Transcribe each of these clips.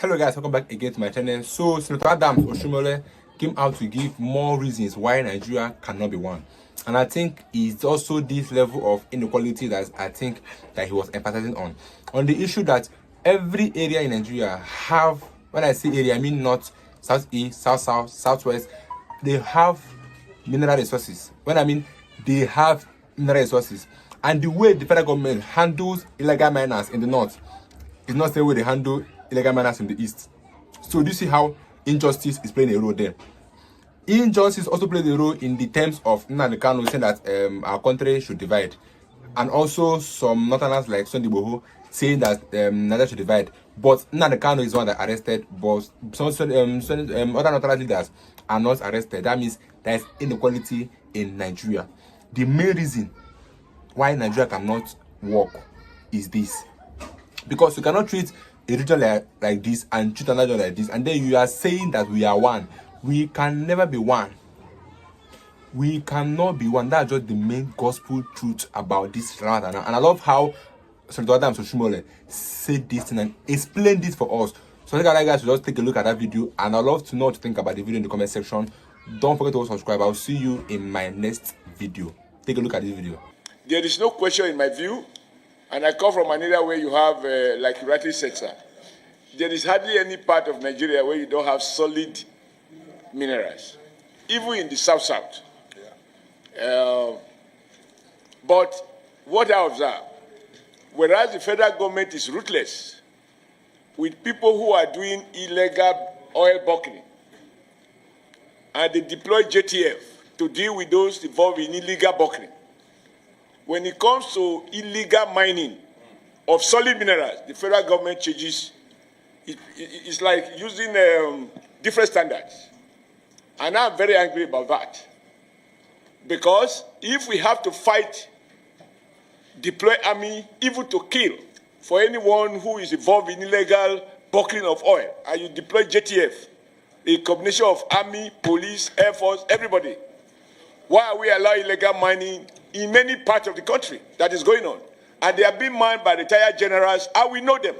Hello guys, welcome back again to my channel. So Senator Adams Oshimole came out to give more reasons why Nigeria cannot be one, and I think it's also this level of inequality that I think that he was emphasizing on the issue that every area in Nigeria have, when I say area I mean north, southeast, south, southwest, they have mineral resources. When I mean they have mineral resources, and the way the federal government handles illegal miners in the north is not the same way they handle illegal miners in the east. So do you see how injustice is playing a role there? Injustice also plays a role in the terms of Nnamdi Kanu saying that our country should divide, and also some northerners like Sunday Boho saying that Nigeria should divide. But Nnamdi Kanu is one that arrested, but some other northern leaders are not arrested. That means there is inequality in Nigeria. The main reason why Nigeria cannot work is this, because you cannot treat a region like this and treat another like this, and then you are saying that we are one. We can never be one. We cannot be one. That's just the main gospel truth about this matter. And I love how Senator Adams Oshimole said this thing and explained this for us. So I think guys should just take a look at that video, and I'd love to know what you think about the video in the comment section. Don't forget to subscribe. I'll see you in my next video. Take a look at this video. There is no question in my view, and I come from an area where you have, like you rightly said, sir, there is hardly any part of Nigeria where you don't have solid minerals, even in the south-south. But what I observe, whereas the federal government is ruthless with people who are doing illegal oil buckling, and they deploy JTF to deal with those involved in illegal buckling. When it comes to illegal mining of solid minerals, the federal government changes. It's like using different standards. And I'm very angry about that. Because if we have to fight, deploy army, even to kill, for anyone who is involved in illegal buckling of oil, and you deploy JTF, a combination of army, police, air force, everybody, why are we allowing illegal mining in many parts of the country that is going on? And they are being mined by retired generals, and we know them.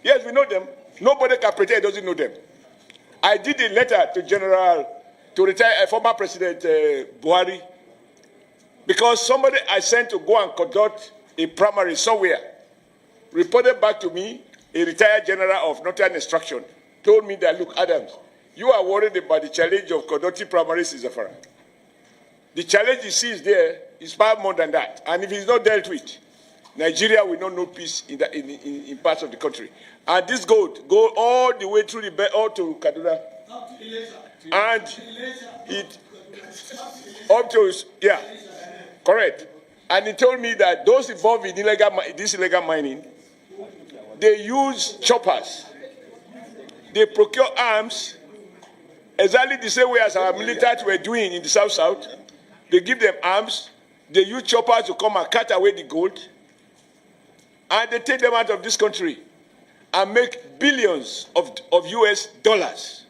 Yes, we know them. Nobody can pretend doesn't know them. I did a letter to retire former President Buhari, because somebody I sent to go and conduct a primary somewhere reported back to me, a retired general of Northern Instruction, told me that, look, Adams, you are worried about the challenge of conducting primaries in Zafara. The challenge he sees there is far more than that. And if it's not dealt with, Nigeria will not know peace in parts of the country. And this go all the way through all to Kaduna. And it up to, yeah, correct. And he told me that those involved in this illegal mining, they use choppers. They procure arms exactly the same way as our military were doing in the south-south. They give them arms, they use choppers to come and cut away the gold, and they take them out of this country and make billions of US dollars.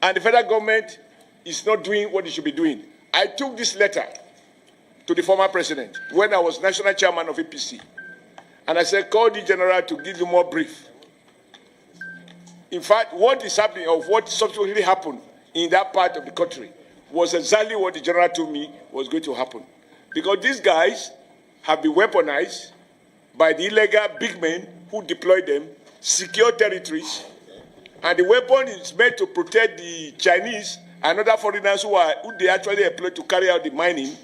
And the federal government is not doing what it should be doing. I took this letter to the former president when I was national chairman of APC. And I said, call the general to give you more brief. In fact, what is happening, or what subsequently happened in that part of the country, was exactly what the general told me was going to happen. Because these guys have been weaponized by the illegal big men who deploy them, secure territories, and the weapon is meant to protect the Chinese and other foreigners who they actually employ to carry out the mining.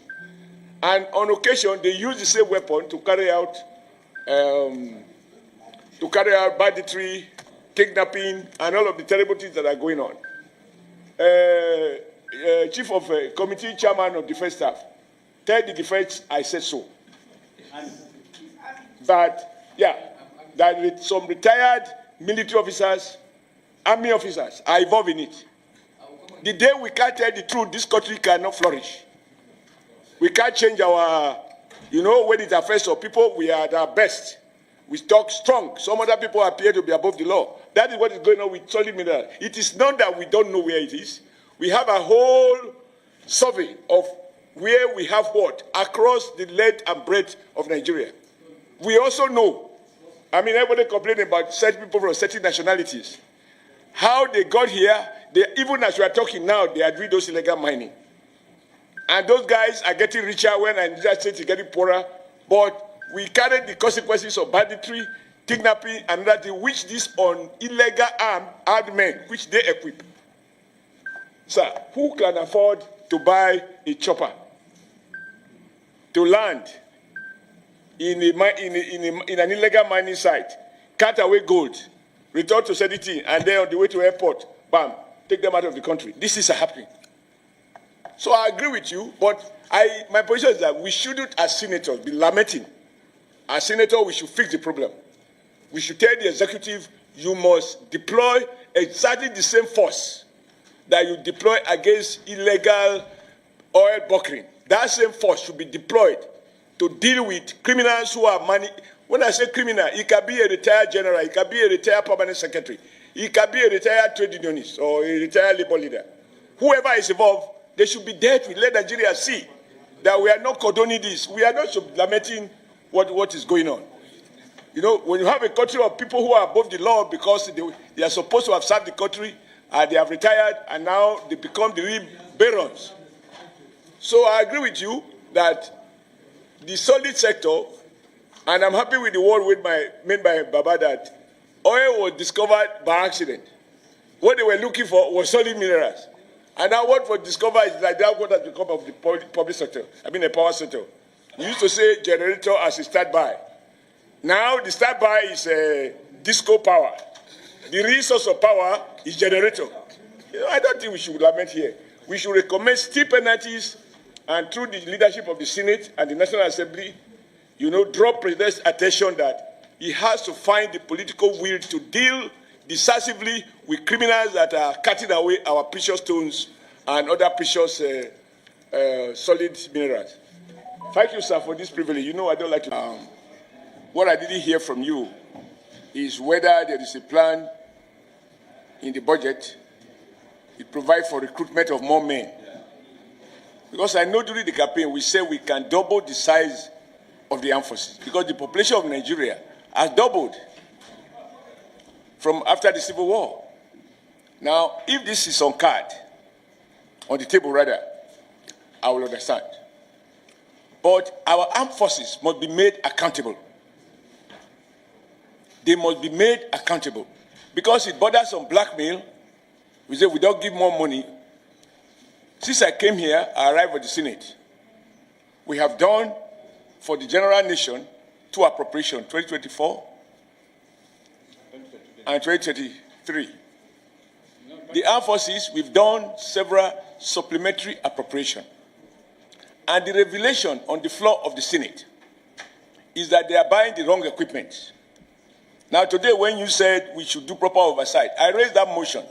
And on occasion, they use the same weapon to carry out banditry, kidnapping, and all of the terrible things that are going on. Chief of Committee Chairman of Defense Staff, tell the defense I said so. That some retired military officers, army officers are involved in it. The day we can't tell the truth, this country cannot flourish. We can't change our, when it affects our people, we are at our best. We talk strong. Some other people appear to be above the law. That is what is going on with solid mineral. It is not that we don't know where it is. We have a whole survey of where we have what across the length and breadth of Nigeria. We also know I mean, everybody complaining about certain people from certain nationalities. How they got here, even as we are talking now, they are doing those illegal mining. And those guys are getting richer when Nigeria State is getting poorer. But we carry the consequences of banditry, kidnapping, and that which these on illegal armed men, which they equip. Sir, who can afford to buy a chopper to land in an illegal mining site, cut away gold, return to Sediti, and then on the way to airport, bam, take them out of the country? This is happening. So I agree with you, but my position is that we shouldn't, as senators, be lamenting. As senators, we should fix the problem. We should tell the executive, you must deploy exactly the same force that you deploy against illegal oil bunkering. That same force should be deployed to deal with criminals who are money. When I say criminal, it can be a retired general, it can be a retired permanent secretary, it can be a retired trade unionist or a retired labor leader. Whoever is involved, they should be dealt with. Let Nigeria see that we are not condoning this. We are not lamenting what is going on. You know, when you have a country of people who are above the law because they are supposed to have served the country, they have retired, and now they become the real barons. So I agree with you that the solid sector, and I'm happy with the word made by Baba that oil was discovered by accident. What they were looking for was solid minerals. And now what was discovered is like that what has become of the public sector, the power sector. We used to say generator as a standby. Now the standby is disco power. The real source of power is generator. You know, I don't think we should lament here. We should recommend steep penalties, and through the leadership of the Senate and the National Assembly, you know, draw President's attention that he has to find the political will to deal decisively with criminals that are cutting away our precious stones and other precious solid minerals. Thank you, sir, for this privilege. You know, I don't like to... what I didn't hear from you is whether there is a plan in the budget to provide for recruitment of more men. Because I know during the campaign we said we can double the size of the armed forces because the population of Nigeria has doubled from after the Civil War. Now, if this is on the table rather, I will understand. But our armed forces must be made accountable. They must be made accountable. Because it borders on blackmail. We say we don't give more money. Since I came here, I arrived at the Senate. We have done for the general nation 2 appropriations, 2024 and 2023. The armed forces, we've done several supplementary appropriations. And the revelation on the floor of the Senate is that they are buying the wrong equipment. Now, today, when you said we should do proper oversight, I raised that motion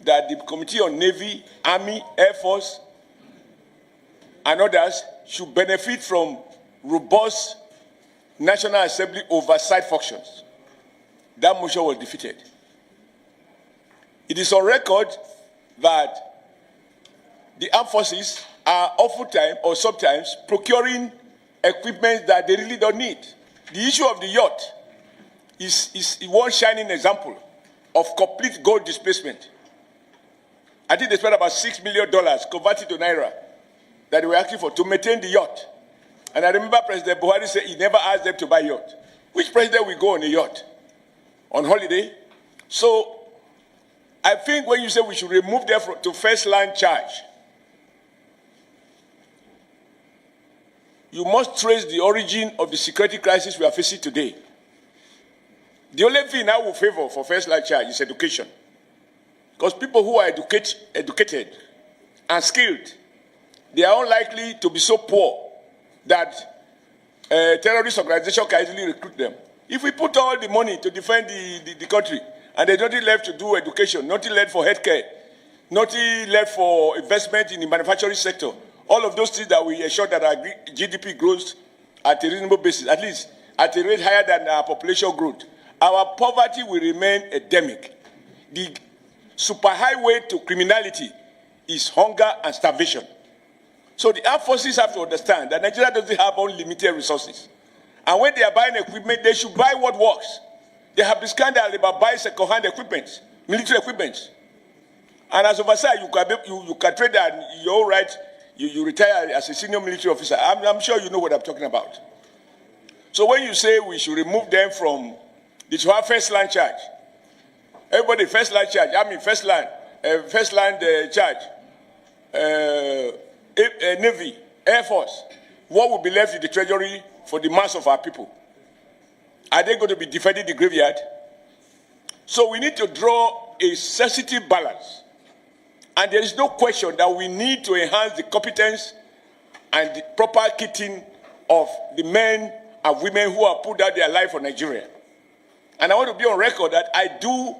that the Committee on Navy, Army, Air Force, and others should benefit from robust National Assembly oversight functions. That motion was defeated. It is on record that the armed forces are oftentimes or sometimes procuring equipment that they really don't need. The issue of the yacht is one shining example of complete gold displacement. I think they spent about $6 million converted to Naira that they were asking for to maintain the yacht. And I remember President Buhari said he never asked them to buy yacht. Which president will go on a yacht? On holiday? So I think when you say we should remove them to first line charge, you must trace the origin of the security crisis we are facing today. The only thing I will favor for first line charge is education. Because people who are educated and skilled, they are unlikely to be so poor that a terrorist organization can easily recruit them. If we put all the money to defend the country, and there's nothing left to do education, nothing left for healthcare, nothing left for investment in the manufacturing sector, all of those things that we ensure that our GDP grows at a reasonable basis, at least at a rate higher than our population growth, our poverty will remain endemic. The superhighway to criminality is hunger and starvation. So the armed forces have to understand that Nigeria doesn't have unlimited resources. And when they are buying equipment, they should buy what works. They have this scandal about buying second-hand equipment, military equipment. And as oversight, you can trade that your right. You retire as a senior military officer. I'm sure you know what I'm talking about. So when you say we should remove them from, they should have first line charge. Everybody first line charge. I mean first line charge. Navy, Air Force. What will be left in the treasury for the mass of our people? Are they going to be defending the graveyard? So we need to draw a sensitive balance. And there is no question that we need to enhance the competence and the proper kitting of the men and women who have put out their life for Nigeria. And I want to be on record that I do,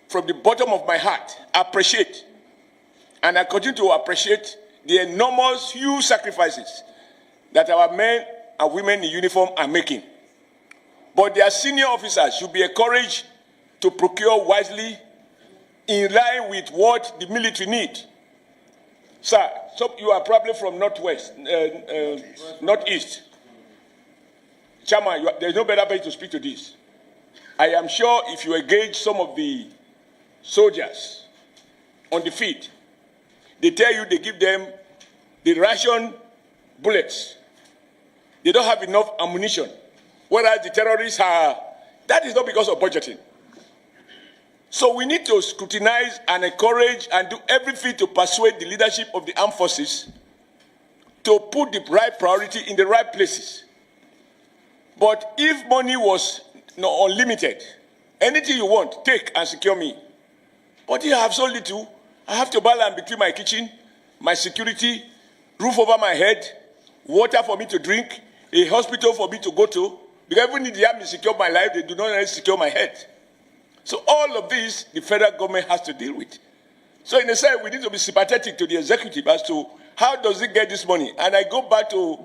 from the bottom of my heart, appreciate, and I continue to appreciate the enormous, huge sacrifices that our men and women in uniform are making. But their senior officers should be encouraged to procure wisely in line with what the military need. Sir, so you are probably from Northwest, Northeast. Chairman, there's no better way to speak to this. I am sure if you engage some of the soldiers on the field, they tell you they give them the ration bullets. They don't have enough ammunition. Whereas the terrorists are, that is not because of budgeting. So we need to scrutinize and encourage and do everything to persuade the leadership of the armed forces to put the right priority in the right places. But if money was unlimited, anything you want, take and secure me. But if I have so little, I have to balance between my kitchen, my security, roof over my head, water for me to drink, a hospital for me to go to. Because even if the army secure my life, they do not secure my head. So all of this, the federal government has to deal with. So in a sense, we need to be sympathetic to the executive as to how does it get this money. And I go back to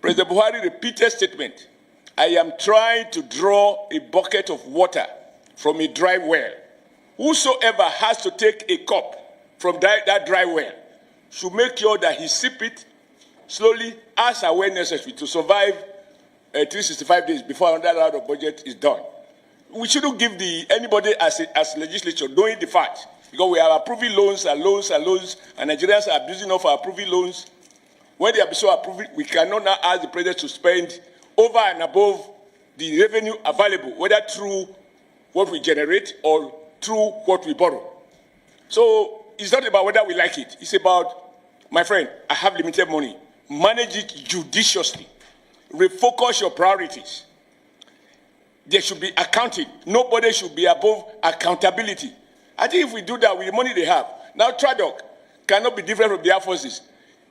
President Buhari's repeated statement. I am trying to draw a bucket of water from a dry well. Whosoever has to take a cup from that dry well should make sure that he sip it slowly as and when necessary to survive 365 days before another round of budget is done. We shouldn't give anybody as legislature knowing the fact, because we are approving loans and loans and loans, and Nigerians are abusing of our approving loans. When they are so approved, we cannot now ask the president to spend over and above the revenue available, whether through what we generate or through what we borrow. So it's not about whether we like it. It's about, my friend, I have limited money. Manage it judiciously. Refocus your priorities. There should be accounting. Nobody should be above accountability. I think if we do that with the money they have. Now, TRADOC cannot be different from the Air Forces.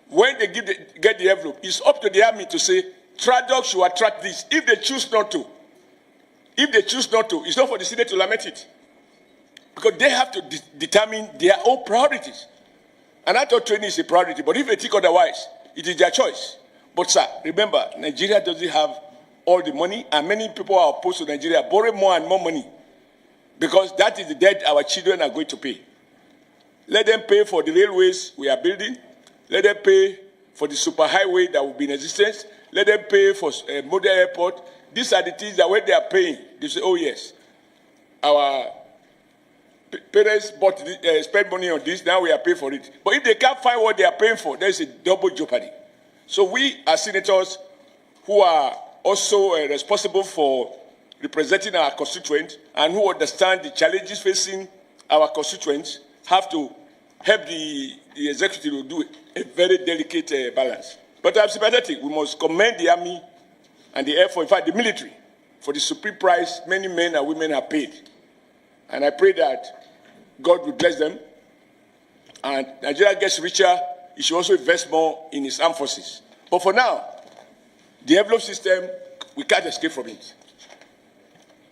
When they get the envelope, it's up to the Army to say, TRADOC should attract this. If they choose not to, it's not for the Senate to lament it. Because they have to determine their own priorities. And I thought training is a priority, but if they think otherwise, it is their choice. But sir, remember, Nigeria doesn't have all the money, and many people are opposed to Nigeria borrowing more and more money, because that is the debt our children are going to pay. Let them pay for the railways we are building. Let them pay for the superhighway that will be in existence. Let them pay for a model airport. These are the things that when they are paying, they say, oh yes, our parents spent money on this, now we are paying for it. But if they can't find what they are paying for, there is a double jeopardy. So we as senators who are also responsible for representing our constituents and who understand the challenges facing our constituents have to help the executive to do a very delicate balance. But I'm sympathetic. We must commend the Army and the Air Force, in fact, the military, for the supreme price many men and women have paid. And I pray that God will bless them. And Nigeria gets richer, it should also invest more in its armed forces. But for now, the envelope system, we can't escape from it.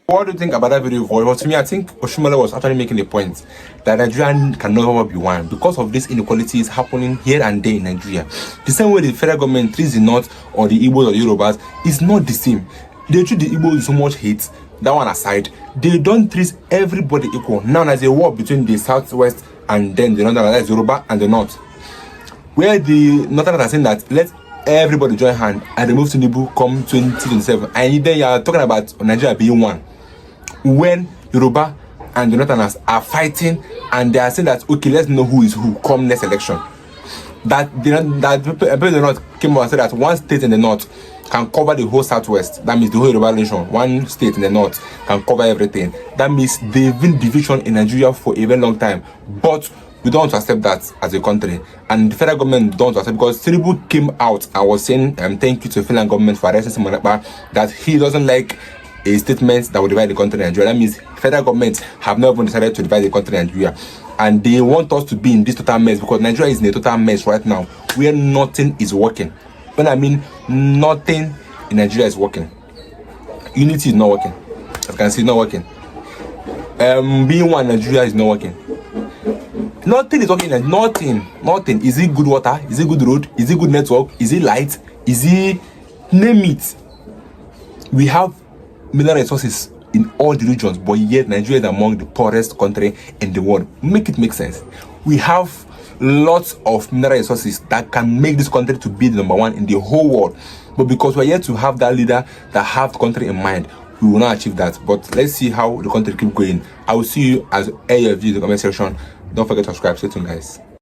What do you think about that video? Well, to me, I think Oshimole was actually making the point that Nigeria can never be one because of these inequalities happening here and there in Nigeria. The same way the federal government treats the North or the Igbos or the Yorubas is not the same. They treat the Igbos with so much hate. That one aside, they don't treat everybody equal. Now there's a war between the Southwest and then the Northern, that's Yoruba and the North, where the Northerners are saying that let everybody join hand and remove Tinubu come 2027. And then you are talking about Nigeria being one. When Yoruba and the Northerners are fighting and they are saying that, okay, let's know who is who come next election. That people in the North came out and said that one state in the North can cover the whole Southwest. That means the whole Yoruba nation. One state in the North can cover everything. That means they've been division in Nigeria for a very long time. But we don't want to accept that as a country. And the federal government don't accept, because Tinubu came out and was saying, thank you to the Finland government for arresting Simonekpa, that he doesn't like a statement that will divide the country in Nigeria. That means federal governments have not even decided to divide the country in Nigeria. And they want us to be in this total mess, because Nigeria is in a total mess right now where nothing is working. When I mean nothing in Nigeria is working. Unity is not working. As you can see, not working. Being one in Nigeria is not working. Nothing is working. Nothing. Is it good water? Is it good road? Is it good network? Is it light? Is it, name it. We have mineral resources in all the regions, but yet Nigeria is among the poorest country in the world. Make it make sense. We have lots of mineral resources that can make this country to be the number one in the whole world. But because we're yet to have that leader that have the country in mind, we will not achieve that. But let's see how the country keep going. I will see you as AFG in the comment section. Don't forget to subscribe. Stay tuned, guys.